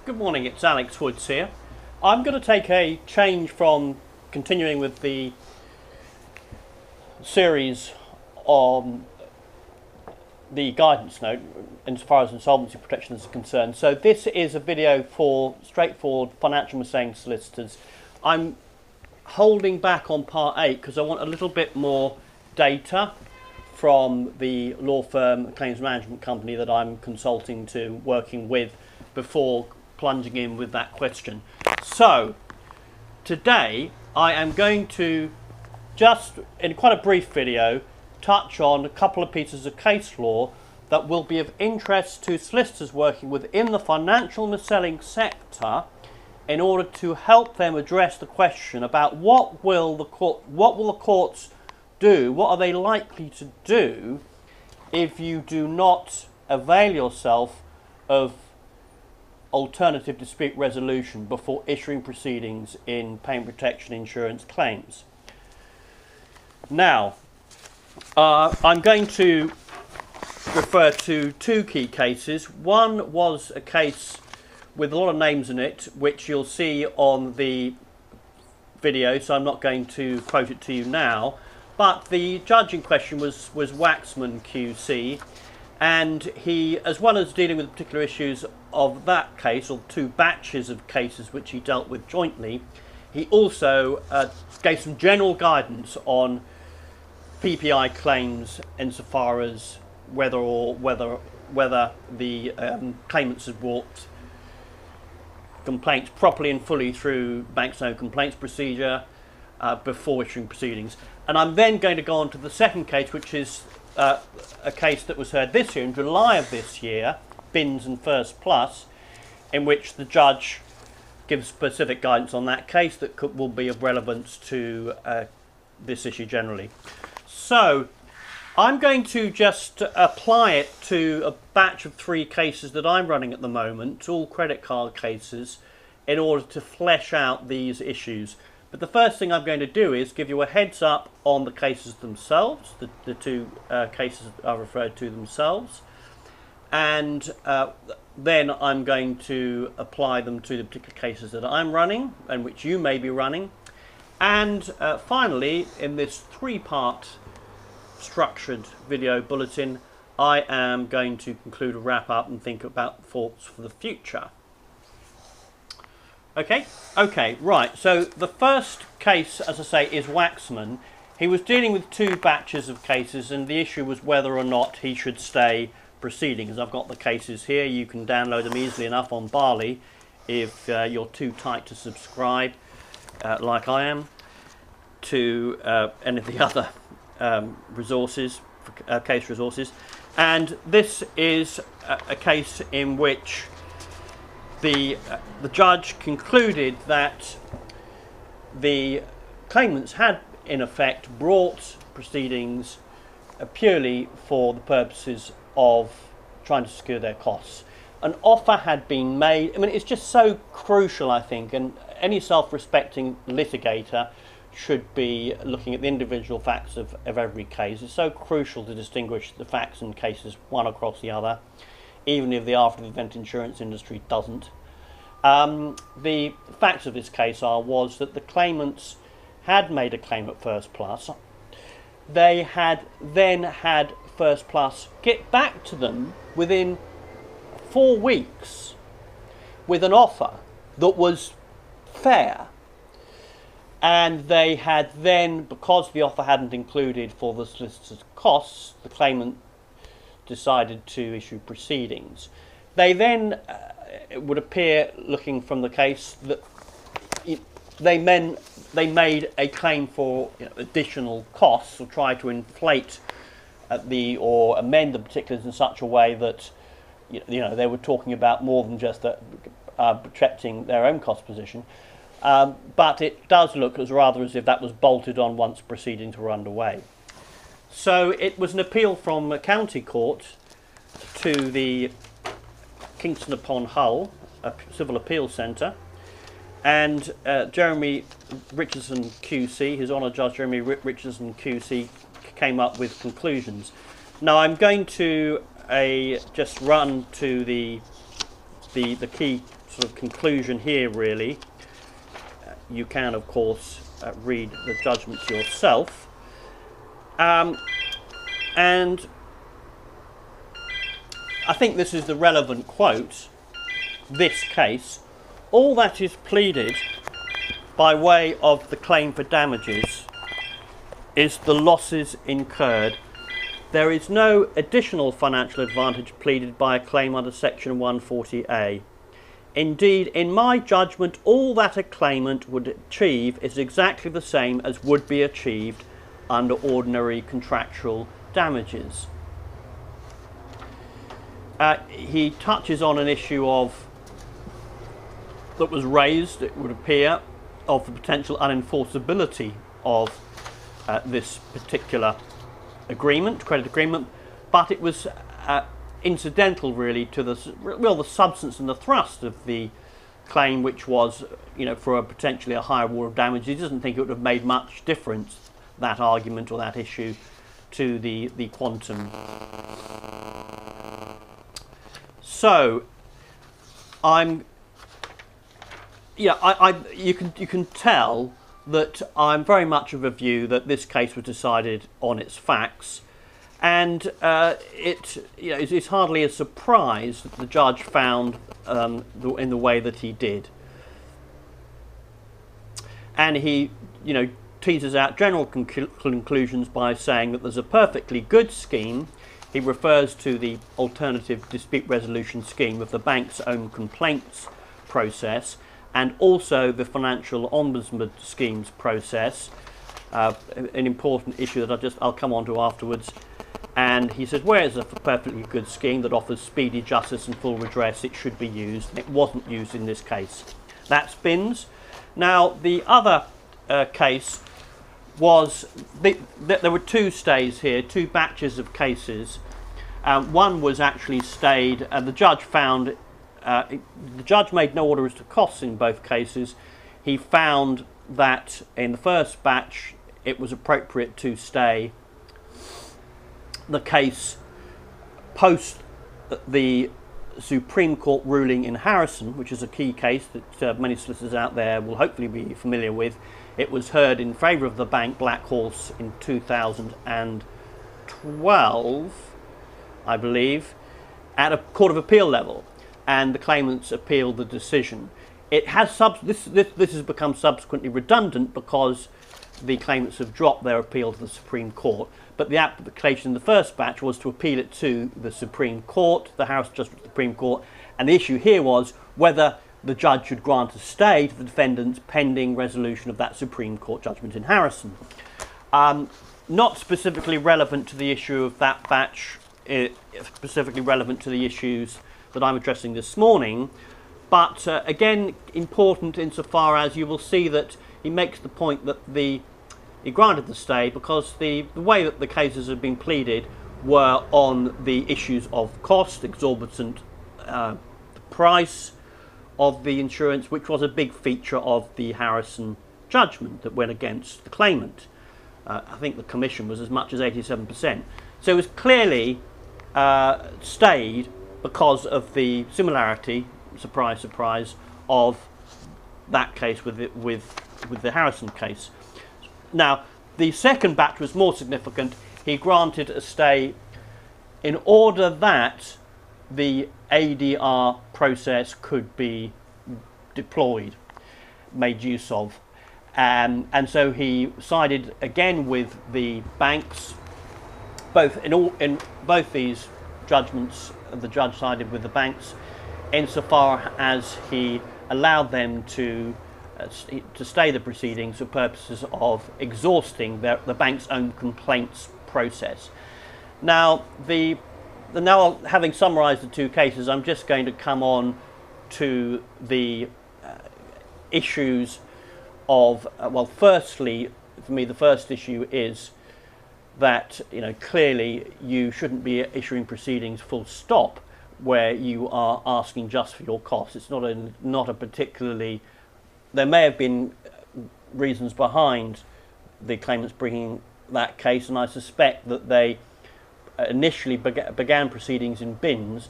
Good morning, it's Alex Woods here. I'm going to take a change from continuing with the series on the guidance note insofar as insolvency protection is concerned. So this is a video for straightforward financial mistakes solicitors. I'm holding back on part 8 because I want a little bit more data from the law firm claims management company that I'm consulting to, working with, before plunging in with that question. So today I am going to just, in quite a brief video, touch on a couple of pieces of case law that will be of interest to solicitors working within the financial mis-selling sector in order to help them address the question about what will the courts do, what are they likely to do if you do not avail yourself of alternative dispute resolution before issuing proceedings in payment protection insurance claims. Now, I'm going to refer to two key cases. One was a case with a lot of names in it, which you'll see on the video, so I'm not going to quote it to you now. But the judge in question was Waxman QC, and he, as well as dealing with particular issues of that case, or two batches of cases which he dealt with jointly, he also gave some general guidance on PPI claims insofar as whether the claimants had brought complaints properly and fully through bank's no complaints procedure before issuing proceedings. And I'm then going to go on to the second case, which is a case that was heard this year, in July of this year, Bins and First Plus, in which the judge gives specific guidance on that case that will be of relevance to this issue generally. So I'm going to just apply it to a batch of 3 cases that I'm running at the moment, all credit card cases, in order to flesh out these issues. But the first thing I'm going to do is give you a heads up on the cases themselves, the two cases that are referred to themselves, and then I'm going to apply them to the particular cases that I'm running and which you may be running. And finally, in this 3-part structured video bulletin, I am going to conclude a wrap up and think about thoughts for the future. Okay, right. So the first case, as I say, is Waxman. He was dealing with 2 batches of cases, and the issue was whether or not he should stay proceedings. I've got the cases here. You can download them easily enough on Barley if you're too tight to subscribe, like I am, to any of the other resources, case resources. And this is a case in which the judge concluded that the claimants had in effect brought proceedings purely for the purposes of trying to secure their costs. An offer had been made. I mean, it's just so crucial, I think, and any self-respecting litigator should be looking at the individual facts of every case. It's so crucial to distinguish the facts and cases one across the other, even if the after-the-event insurance industry doesn't. The facts of this case was that the claimants had made a claim at First Plus. They had then had First Plus get back to them within 4 weeks with an offer that was fair. And they had then, because the offer hadn't included for the solicitor's costs, the claimant decided to issue proceedings. They then, it would appear, looking from the case, that they made a claim for additional costs, or tried to inflate or amend the particulars in such a way that they were talking about more than just protecting their own cost position. But it does look rather as if that was bolted on once proceedings were underway. So it was an appeal from a county court to the Kingston upon Hull, a civil appeals centre, and Jeremy Richardson QC, His Honour Judge Jeremy Richardson QC, came up with conclusions. Now I'm going to just run to the key sort of conclusion here, really. You can, of course, read the judgments yourself. And I think this is the relevant quote. This case, all that is pleaded by way of the claim for damages is the losses incurred. There is no additional financial advantage pleaded by a claim under Section 140A. Indeed, in my judgment, all that a claimant would achieve is exactly the same as would be achieved under ordinary contractual damages. He touches on an issue that was raised, it would appear, of the potential unenforceability of this particular agreement, credit agreement, but it was incidental, really, to the substance and the thrust of the claim, which was, for potentially a higher award of damage. He doesn't think it would have made much difference, that argument or that issue, to the quantum. So, you can tell that I'm very much of a view that this case was decided on its facts, and it's hardly a surprise that the judge found in the way that he did. And he, teases out general conclusions by saying that there's a perfectly good scheme. He refers to the alternative dispute resolution scheme of the bank's own complaints process, and also the financial ombudsman schemes process, an important issue that I'll come on to afterwards. And he says, where is a perfectly good scheme that offers speedy justice and full redress, it should be used. It wasn't used in this case. That's Binns. Now, the other case was, there were two stays here, two batches of cases. One was actually stayed, and the judge found, the judge made no order as to costs in both cases. He found that in the first batch it was appropriate to stay the case post the Supreme Court ruling in Harrison, which is a key case that many solicitors out there will hopefully be familiar with. It was heard in favour of the bank Black Horse in 2012, I believe, at a Court of Appeal level, and the claimants appealed the decision. It has this has become subsequently redundant because the claimants have dropped their appeal to the Supreme Court, but the application in the first batch was to appeal it to the Supreme Court, the House Justice of the Supreme Court, and the issue here was whether the judge should grant a stay to the defendants pending resolution of that Supreme Court judgment in Harrison. Not specifically relevant to the issue of that batch, specifically relevant to the issues that I'm addressing this morning, but again important insofar as you will see that he makes the point that he granted the stay because the way that the cases have been pleaded were on the issues of cost, exorbitant the price of the insurance, which was a big feature of the Harrison judgment that went against the claimant. I think the commission was as much as 87%. So it was clearly stayed because of the similarity, surprise, surprise, of that case with the Harrison case. Now, the second batch was more significant. He granted a stay in order that the ADR process could be deployed, made use of. And so he sided again with the banks. In both these judgments, the judge sided with the banks insofar as he allowed them to stay the proceedings for purposes of exhausting the bank's own complaints process. Now, having summarised the two cases, I'm just going to come on to the issues of, well, firstly, for me, the first issue is that, clearly you shouldn't be issuing proceedings full stop where you are asking just for your costs. It's not a particularly, there may have been reasons behind the claimants bringing that case, and I suspect that they initially began proceedings in Binns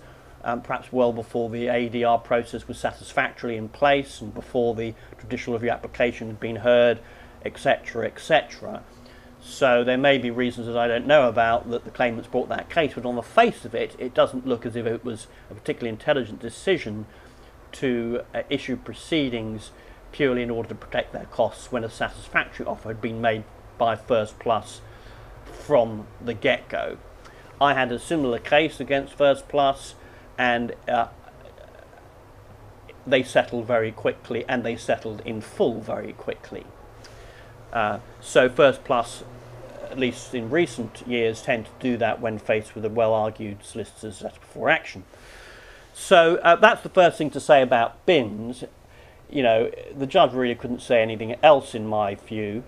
perhaps well before the ADR process was satisfactorily in place and before the judicial review application had been heard, etc., etc. So there may be reasons that I don't know about that the claimants brought that case, but on the face of it, it doesn't look as if it was a particularly intelligent decision to issue proceedings purely in order to protect their costs when a satisfactory offer had been made by First Plus from the get-go. I had a similar case against First Plus, and they settled very quickly, and they settled in full very quickly. So First Plus, at least in recent years, tend to do that when faced with a well-argued solicitor's letter before action. So that's the first thing to say about bins. You know, the judge really couldn't say anything else in my view.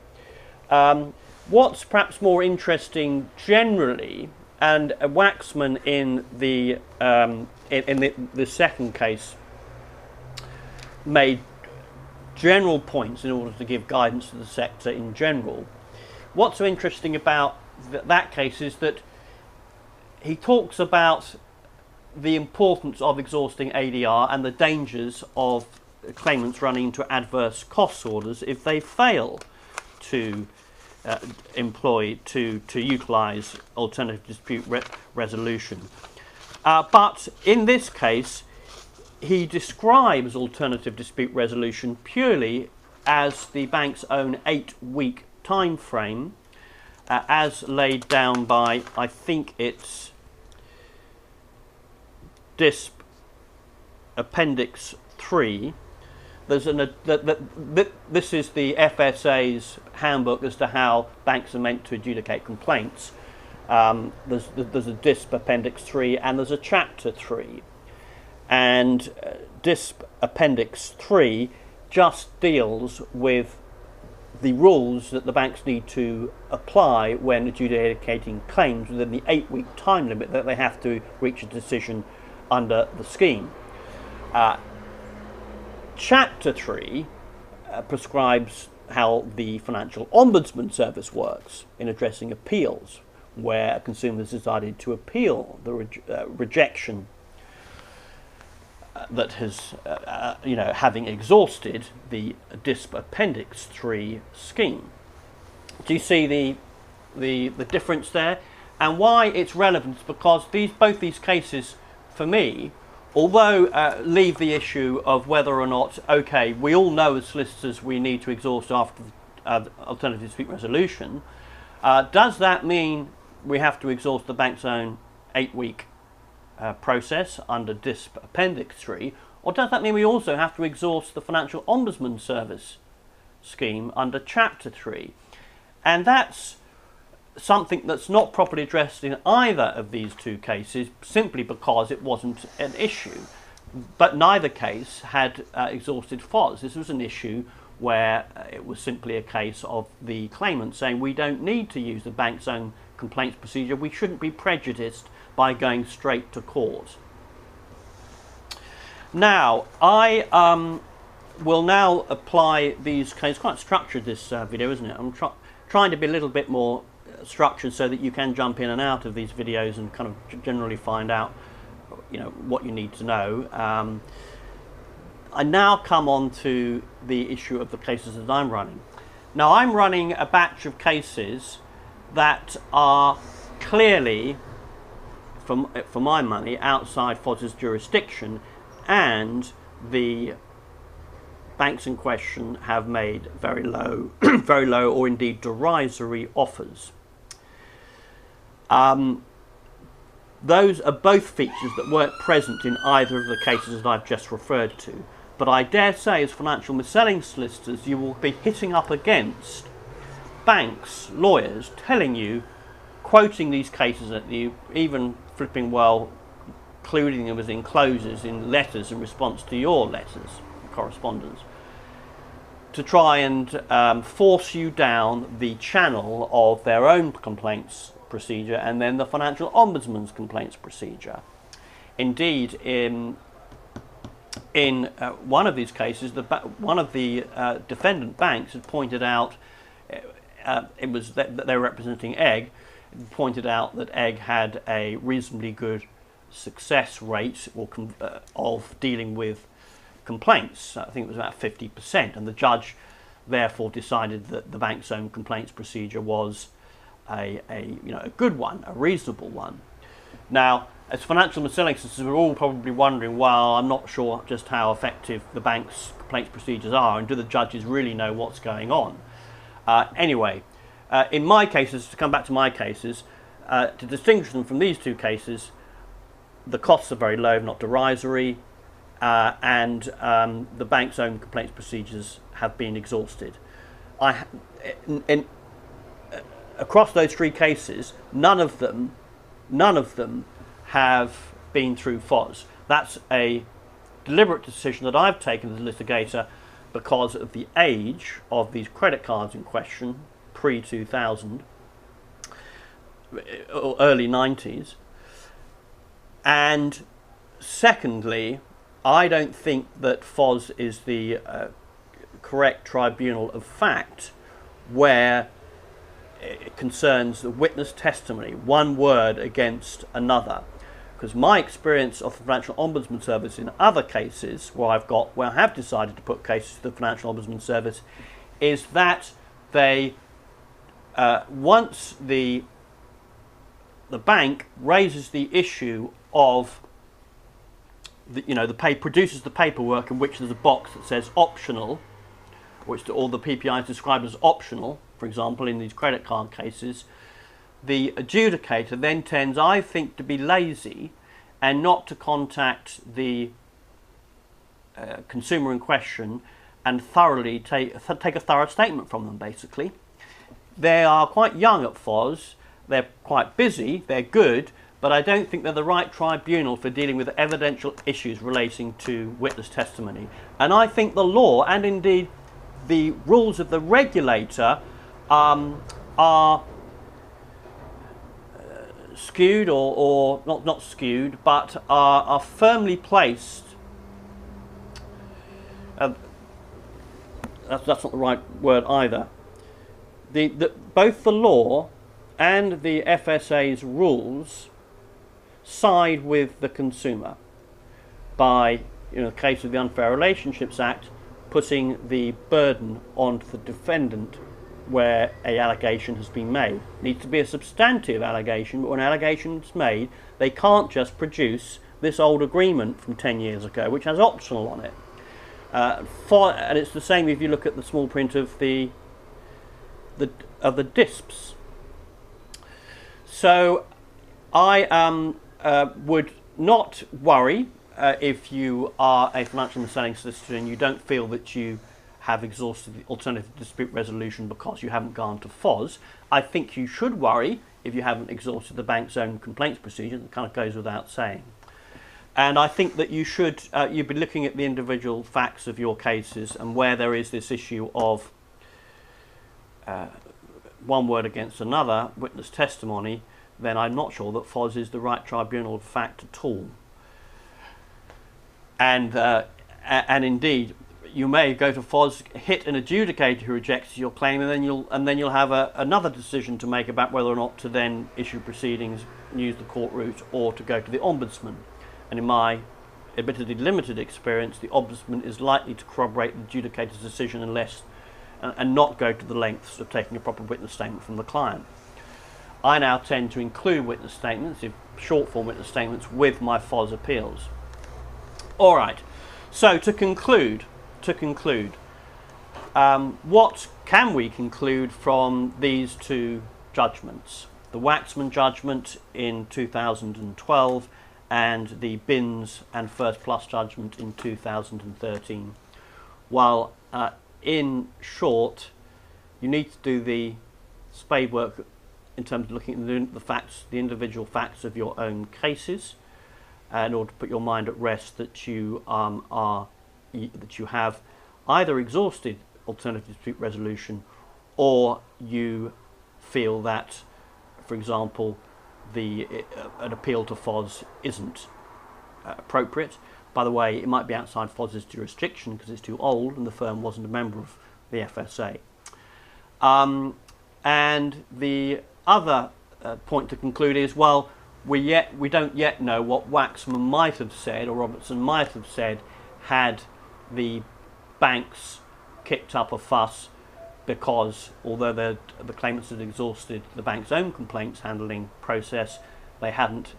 What's perhaps more interesting generally, and Waxman in the second case made general points in order to give guidance to the sector in general. What's so interesting about that case is that he talks about the importance of exhausting ADR and the dangers of claimants running into adverse costs orders if they fail to utilise alternative dispute resolution. But in this case, he describes alternative dispute resolution purely as the bank's own 8-week time frame, as laid down by, I think it's DISP Appendix 3. There's this is the FSA's handbook as to how banks are meant to adjudicate complaints. There's a DISP Appendix 3 and there's a Chapter 3. And DISP Appendix 3 just deals with the rules that the banks need to apply when adjudicating claims within the 8-week time limit that they have to reach a decision under the scheme. Chapter 3 prescribes how the Financial Ombudsman Service works in addressing appeals, where a consumer has decided to appeal the rejection that has, having exhausted the DISP Appendix 3 scheme. Do you see the difference there? And why it's relevant is because both these cases, for me, although leave the issue of whether or not, okay, we all know as solicitors we need to exhaust after alternative dispute resolution, does that mean we have to exhaust the bank's own 8-week process under DISP Appendix 3, or does that mean we also have to exhaust the Financial Ombudsman Service scheme under Chapter 3? And that's something that's not properly addressed in either of these two cases, simply because it wasn't an issue. But neither case had exhausted FOS. This was an issue where it was simply a case of the claimant saying we don't need to use the bank's own complaints procedure, we shouldn't be prejudiced by going straight to court. Now, I will now apply these cases. Quite structured, this video, isn't it? I'm trying to be a little bit more structured so that you can jump in and out of these videos and kind of generally find out, what you need to know. I now come on to the issue of the cases that I'm running. Now, I'm running a batch of cases that are clearly, for my money, outside FOS's jurisdiction, and the banks in question have made very low, very low, or indeed derisory offers. Those are both features that weren't present in either of the cases that I've just referred to. But I dare say, as financial mis-selling solicitors, you will be hitting up against banks, lawyers, telling you, quoting these cases at you, even flipping well, including them as enclosures in letters in response to your letters, correspondence, to try and force you down the channel of their own complaints procedure and then the Financial Ombudsman's complaints procedure. Indeed, in one of these cases, one of the defendant banks had pointed out, it was that they were representing Egg, pointed out that Egg had a reasonably good success rate of dealing with complaints. I think it was about 50%, and the judge therefore decided that the bank's own complaints procedure was a good one, a reasonable one. Now, as financial miscellaneous, we're all probably wondering, well, I'm not sure just how effective the bank's complaints procedures are, and do the judges really know what's going on? Anyway, in my cases, to come back to my cases, to distinguish them from these two cases, the costs are very low, if not derisory, and the bank's own complaints procedures have been exhausted. Across those three cases, none of them have been through FOS. That's a deliberate decision that I've taken as a litigator because of the age of these credit cards in question, pre-2000, or early 90s. And secondly, I don't think that FOS is the correct tribunal of fact where it concerns the witness testimony, one word against another. Because my experience of the Financial Ombudsman Service in other cases where I have decided to put cases to the Financial Ombudsman Service is that they, once the bank raises the issue of produces the paperwork in which there's a box that says optional, which all the PPI is described as optional, for example, in these credit card cases, the adjudicator then tends, I think, to be lazy and not to contact the consumer in question and thoroughly take a thorough statement from them, basically. They are quite young at FOS, they're quite busy, they're good, but I don't think they're the right tribunal for dealing with evidential issues relating to witness testimony. And I think the law, and indeed the rules of the regulator, are skewed or not skewed, but are firmly placed. That's not the right word either. Both the law and the FSA's rules side with the consumer by, in the case of the Unfair Relationships Act, putting the burden onto the defendant where an allegation has been made. It needs to be a substantive allegation, but when an allegation is made, they can't just produce this old agreement from 10 years ago, which has optional on it. And it's the same if you look at the small print of the DISPs. So I would not worry if you are a financial miscellaneous solicitor and you don't feel that you have exhausted the alternative dispute resolution because you haven't gone to FOS. I think you should worry if you haven't exhausted the bank's own complaints procedure. That kind of goes without saying. And I think that you should you'd be looking at the individual facts of your cases, and where there is this issue of one word against another, witness testimony, then I'm not sure that FOS is the right tribunal of fact at all. And indeed, you may go to FOS, hit an adjudicator who rejects your claim, and then you'll have another decision to make about whether or not to then issue proceedings, use the court route, or to go to the Ombudsman. And in my admittedly limited experience, the Ombudsman is likely to corroborate the adjudicator's decision and not go to the lengths of taking a proper witness statement from the client. I now tend to include witness statements, short form witness statements, with my FOS appeals. All right. So to conclude, what can we conclude from these two judgments? The Waxman judgment in 2012 and the Binns and First Plus judgment in 2013. Well, in short, you need to do the spade work in terms of looking at the facts, the individual facts of your own cases, in order to put your mind at rest that you have either exhausted alternative dispute resolution, or you feel that, for example, an appeal to FOS isn't appropriate. By the way, it might be outside FOS's jurisdiction because it's too old and the firm wasn't a member of the FSA. And the other point to conclude is, well, we don't yet know what Waxman might have said or Robertson might have said had the banks kicked up a fuss, because although the claimants had exhausted the bank's own complaints handling process, they hadn't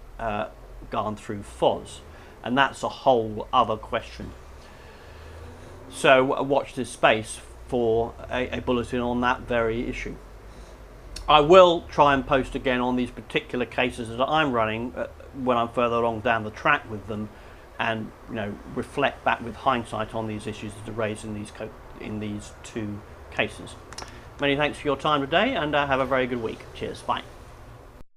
gone through FOS, and that's a whole other question. So watch this space for a bulletin on that very issue. I will try and post again on these particular cases that I'm running when I'm further along down the track with them, and reflect back with hindsight on these issues that are raised in these two cases. Many thanks for your time today, and have a very good week. Cheers. Bye.